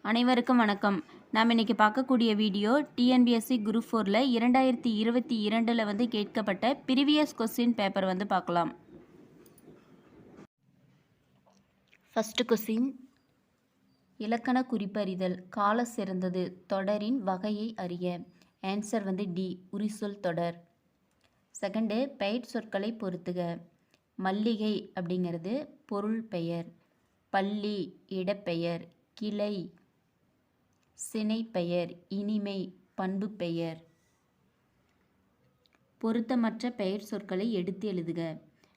அனைவருக்கும் வணக்கம். நாம் இன்னைக்கு பார்க்கக்கூடிய வீடியோ டிஎன்பிஎஸ்சி குரூப் 4ல 2022 கேட்கப்பட்ட ப்ரீவியஸ் கொஸ்டின் பேப்பர் பார்க்கலாம். ஃபர்ஸ்ட் கொஸ்டின், இலக்கண குறிப்பறிதல். கால சிறந்தது தொடரின் வகையை அறிய. ஆன்சர் டி, உரிசொல் தொடர். செகண்டு, பெயர் சொற்களை பொறுத்துக. மல்லிகை அப்படிங்கிறது பொருள் பெயர், பள்ளி இடப்பெயர், கிளை சினைப்பெயர், இனிமை பண்பு பெயர். பொருத்தமற்ற பெயர் சொற்களை எடுத்து எழுதுக.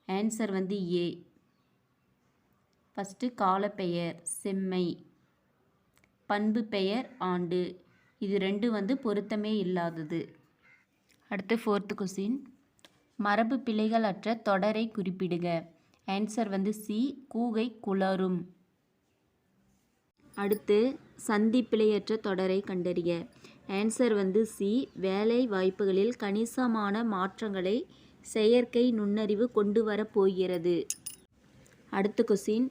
Answer A. ஃபஸ்ட்டு காலப்பெயர் செம்மை, பண்பு பெயர் ஆண்டு. இது ரெண்டு பொருத்தமே இல்லாதது. அடுத்து ஃபோர்த்து கொஸ்டின், மரபு பிழைகள் அற்ற தொடரை குறிப்பிடுக. Answer C, கூகை குளரும். அடுத்து சந்தி பிழையற்ற தொடரை கண்டறிய. ஆன்சர் சி, வேலை வாய்ப்புகளில் கணிசமான மாற்றங்களை செயற்கை நுண்ணறிவு கொண்டு வரப் போகிறது. அடுத்த கொஸ்டின்,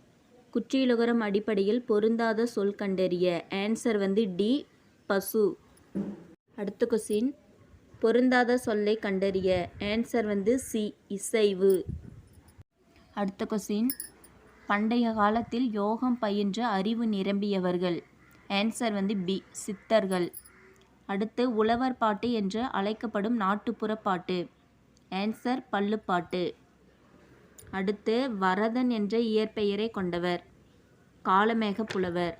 குற்றியலுகரம் அடிப்படையில் பொருந்தாத சொல் கண்டறிய. ஆன்சர் டி, பசு. அடுத்த கொஸ்டின், பொருந்தாத சொல்லை கண்டறிய. ஆன்சர் சி, இசைவு. அடுத்த கொஸ்டின், பண்டைய காலத்தில் யோகம் பயின்ற அறிவு நிரம்பியவர்கள். ஆன்சர் பி, சித்தர்கள். அடுத்து உழவர் பாட்டு என்று அழைக்கப்படும் நாட்டுப்புற பாட்டு. ஆன்சர் பள்ளுப்பாட்டு. அடுத்து வரதன் என்ற இயற்பெயரை கொண்டவர். காளமேக புலவர்.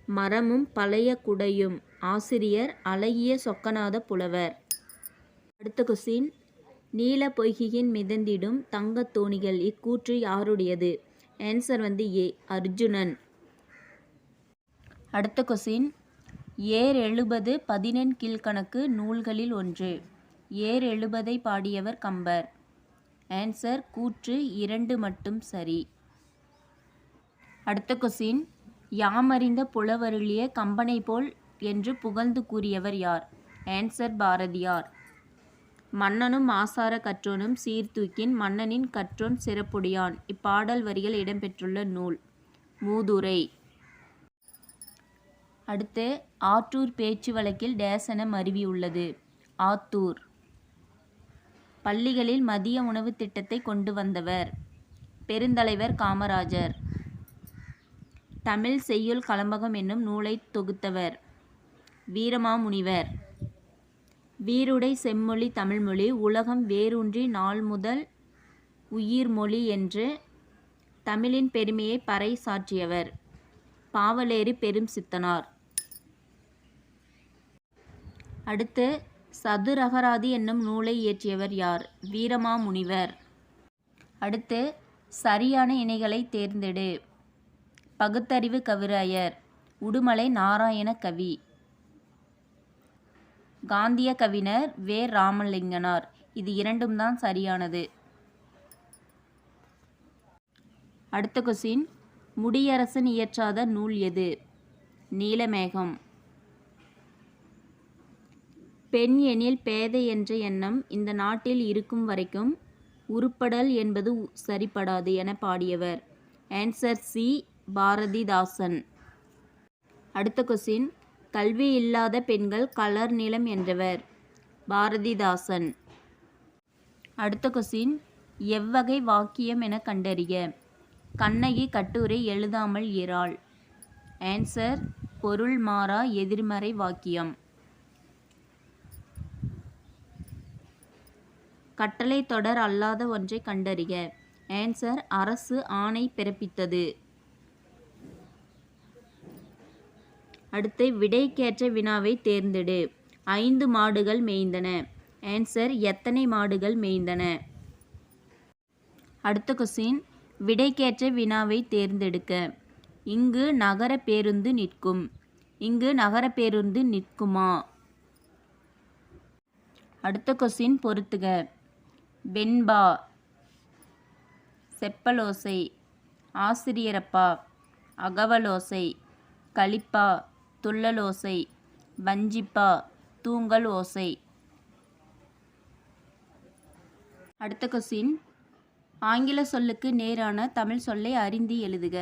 மரமும் பழைய குடையும். ஆசிரியர் அழகிய சொக்கநாத புலவர். அடுத்த கொஸ்டின், நீல பொய்கையின் மிதந்திடும் தங்கத் தோணிகள். இக்கூற்று யாருடையது? Answer A, Arjunan. அடுத்த கொஸ்டின், ஏர் எழுபது 11 கீழ்கணக்கு நூல்களில் ஒன்று. ஏர் எழுபதை பாடியவர் கம்பர். ஆன்சர் கூற்று 2 மட்டும் சரி. அடுத்த கொஸ்டின், யாமறிந்த புலவருளிய கம்பனை போல் என்று புகழ்ந்து கூறியவர் யார்? ஆன்சர் பாரதியார். மன்னனும் ஆசார கற்றோனும் சீர்தூக்கின் மன்னனின் கற்றோன் சிறப்புடையான். இப்பாடல் வரிகள் இடம்பெற்றுள்ள நூல் மூதுரை. அடுத்து, ஆற்றூர் பேச்சு வழக்கில் டேசன மருவி உள்ளது. ஆத்தூர். பள்ளிகளில் மதிய உணவு திட்டத்தை கொண்டு வந்தவர். பெருந்தலைவர் காமராஜர். தமிழ் செய்யுள் கலம்பகம் என்னும் நூலை தொகுத்தவர். வீரமாமுனிவர். வீருடை செம்மொழி தமிழ்மொழி உலகம் வேரூன்றி நாள் முதல் உயிர்மொழி என்று தமிழின் பெருமையை பறை சாற்றியவர். பாவலேறு பெரும் சித்தனார். அடுத்து, சதுரகராதி என்னும் நூலை இயற்றியவர் யார்? வீரமாமுனிவர். அடுத்து, சரியான இணைகளை தேர்ந்தெடு. பகுத்தறிவு கவிராயர். உடுமலை நாராயண கவி. காந்திய கவிஞர் வே. ராமலிங்கனார். இது இரண்டும் தான் சரியானது. அடுத்த கொஸ்டின், முடியரசன் இயற்றாத நூல் எது? நீலமேகம். பெண் எனில் பேதை என்ற எண்ணம் இந்த நாட்டில் இருக்கும் வரைக்கும் உருப்படல் என்பது சரிப்படாது என பாடியவர். Answer C, Bharathidasan. அடுத்த கொஸ்டின், கல்வி இல்லாத பெண்கள் கலர் நிலம் என்றவர். பாரதிதாசன். அடுத்த கொஸ்டின், எவ்வகை வாக்கியம் என கண்டறிய. கண்ணகி கட்டுரை எழுதாமல் இராள். ஆன்சர் பொருள் மாறா எதிர்மறை வாக்கியம். கட்டளை தொடர் அல்லாத ஒன்றை கண்டறிக. ஆன்சர் அரசு ஆணை பிறப்பித்தது. அடுத்து, விடைக்கேற்ற வினாவை தேர்ந்தெடு. 5 மாடுகள் மேய்ந்தன. ஆன்சர் எத்தனை மாடுகள் மேய்ந்தன? அடுத்த கொஸ்டின், விடைக்கேற்ற வினாவை தேர்ந்தெடுக்க. இங்கு நகர பேருந்து நிற்கும். இங்கு நகர பேருந்து நிற்குமா? அடுத்த கொஸ்டின் பொறுத்துக. வெண்பா, செப்பலோசை, ஆசிரியரப்பா, அகவலோசை, களிப்பா, துள்ளலோசை, வஞ்சிப்பா, தூங்கல் ஓசை. அடுத்த கொஸ்டின், ஆங்கில சொல்லுக்கு நேரான தமிழ் சொல்லை அறிந்து எழுதுக.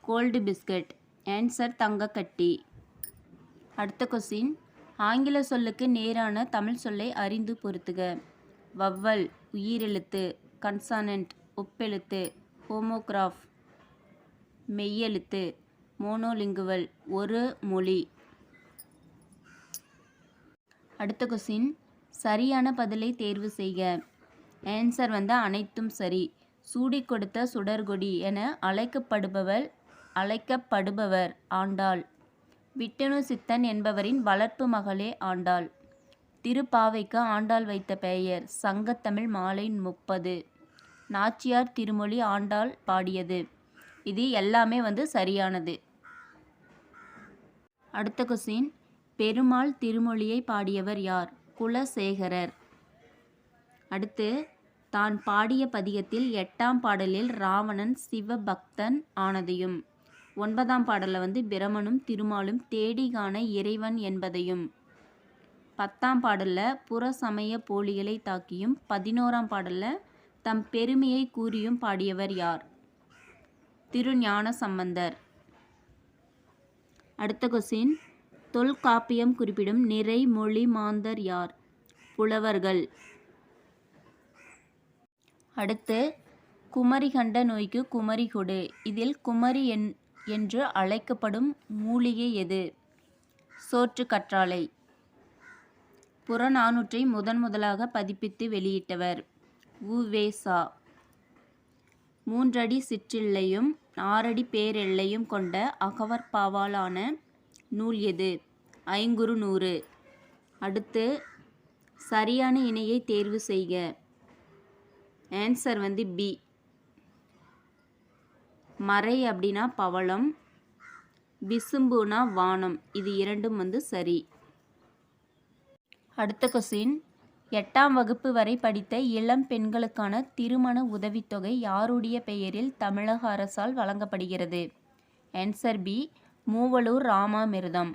Gold biscuit. ஆன்சர் தங்கக்கட்டி. அடுத்த கொஸ்டின், ஆங்கில சொல்லுக்கு நேரான தமிழ் சொல்லை அறிந்து பொருத்துக. வவ்வல் உயிரெழுத்து, கன்சானன்ட் ஒப்பெழுத்து, ஹோமோகிராஃப் மெய்யெழுத்து, மோனோலிங்குவல் ஒரு மொழி. அடுத்த கொஸ்டின், சரியான பதிலை தேர்வு செய்க. ஆன்சர் அனைத்தும் சரி. சூடி கொடுத்த சுடர்கொடி என அழைக்கப்படுபவர் ஆண்டாள். விட்டணு சித்தன் என்பவரின் வளர்ப்பு மகளே ஆண்டாள். திருப்பாவைக்கு ஆண்டாள் வைத்த பெயர் சங்கத்தமிழ் மாலை 30. நாச்சியார் திருமொழி ஆண்டாள் பாடியது. இது எல்லாமே சரியானது. அடுத்த கொஸ்டின், பெருமாள் திருமொழியை பாடியவர் யார்? குலசேகரர். அடுத்து, தான் பாடிய பதிகத்தில் 8ஆம் பாடலில் ராவணன் சிவபக்தன் ஆனதையும், 9ஆம் பாடலில் பிரமனும் திருமாலும் தேடி காண இறைவன் என்பதையும், 10ஆம் பாடலில் புறசமய போலிகளை தாக்கியும், 11ஆம் பாடலில் தம் பெருமையை கூறியும் பாடியவர் யார்? திருஞான சம்பந்தர். அடுத்த கொஸ்டின், தொல்காப்பியம் குறிப்பிடும் நிறை மொழி மாந்தர் யார்? புலவர்கள். அடுத்து, குமரி கண்ட நோய்க்கு குமரி கொடு. இதில் குமரி என்று அழைக்கப்படும் மூலிகை எது? சோற்று கற்றாழை. புறநானூற்றை முதலாக பதிப்பித்து வெளியிட்டவர் உ.வே.சா. 3 அடி சிற்றில்லையும் 6 அடி பேரெல்லையும் கொண்ட அகவற்பாவாலான நூல் எது? ஐங்குறுநூறு. அடுத்து, சரியான இணையை தேர்வு செய்க. Answer B. மறை அப்படின்னா பவளம், விசும்புனா வானம். இது இரண்டும் சரி. அடுத்த கொஸ்டின், 8ஆம் வகுப்பு வரை படித்த இளம் பெண்களுக்கான திருமண உதவித்தொகை யாருடைய பெயரில் தமிழக அரசால் வழங்கப்படுகிறது? Answer B. மூவலூர் ராமாமிர்தம்.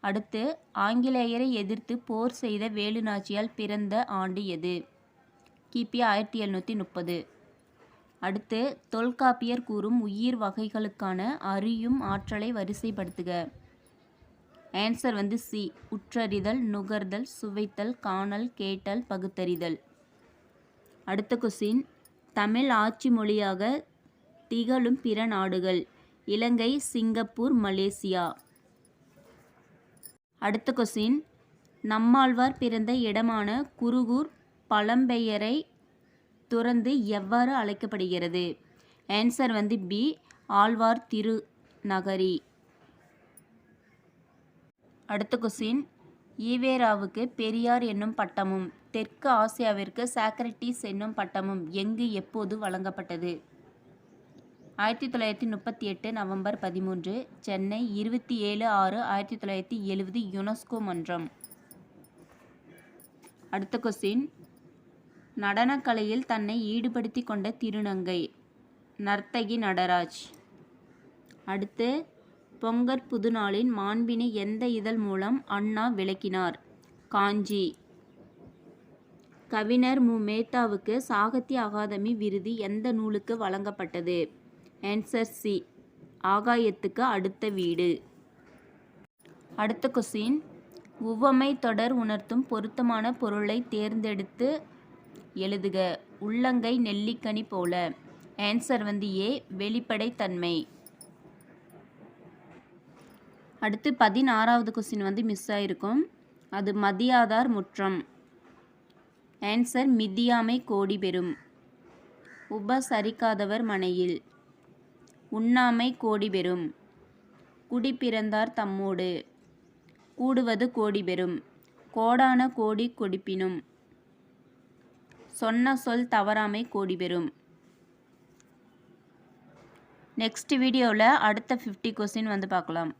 அடுத்து, ஆங்கிலேயரை எதிர்த்து போர் செய்த வேலுநாச்சியால் பிறந்த ஆண்டு எது? கிபி 1730. அடுத்து, தொல்காப்பியர் கூறும் உயிர் வகைகளுக்கான அறியும் ஆற்றலை வரிசைப்படுத்துக. Answer C. உற்றறிதல், நுகர்தல், சுவைத்தல், காணல், கேட்டல், பகுத்தறிதல். அடுத்த கொஸ்டின், தமிழ் ஆட்சி மொழியாக திகழும் பிற நாடுகள். Ilangai, Singapore, Malaysia. அடுத்த கொஸ்டின், நம்மாழ்வார் பிறந்த இடமான குருகூர் பழம்பெயரை துறந்து எவ்வாறு அழைக்கப்படுகிறது? Answer B. ஆழ்வார் திருநகரி. அடுத்த கொஸ்டின், ஈவேராவுக்கு பெரியார் என்னும் பட்டமும் தெற்கு ஆசியாவிற்கு சாக்ரட்டிஸ் என்னும் பட்டமும் எங்கு எப்போது வழங்கப்பட்டது? 1938 நவம்பர் 13, சென்னை. 27/6/1970 யுனெஸ்கோ மன்றம். அடுத்த கொஸ்டின், நடனக்கலையில் தன்னை ஈடுபடுத்தி கொண்ட திருநங்கை. நர்த்தகி நடராஜ். அடுத்து, பொங்கற் புதுநாளின் மாண்பினை எந்த இதழ் மூலம் அண்ணா விளக்கினார்? காஞ்சி. கவிஞர் மு. மேத்தாவுக்கு சாகித்ய அகாதமி விருது எந்த நூலுக்கு வழங்கப்பட்டது? Answer C. ஆகாயத்துக்கு அடுத்த வீடு. அடுத்த கொஸ்டின், உவமை தொடர் உணர்த்தும் பொருத்தமான பொருளை தேர்ந்தெடுத்து எழுதுக. உள்ளங்கை நெல்லிக்கனி போல. Answer A. வெளிப்படைத்தன்மை. அடுத்து 16வது கொஸ்டின் மிஸ் ஆயிருக்கும். அது மதியாதார் முற்றம். ஆன்சர் மிதியாமை கோடி பெறும். உபசரிக்காதவர் மனையில். உண்ணாமை கோடி பெறும். குடி பிறந்தார் தம்மோடு. கூடுவது கோடி பெறும். கோடான கோடி கொடுப்பினும். சொன்ன சொல் தவறாமை கோடி பெறும். நெக்ஸ்ட் வீடியோவில் அடுத்த 50 கொஸ்டின் பார்க்கலாம்.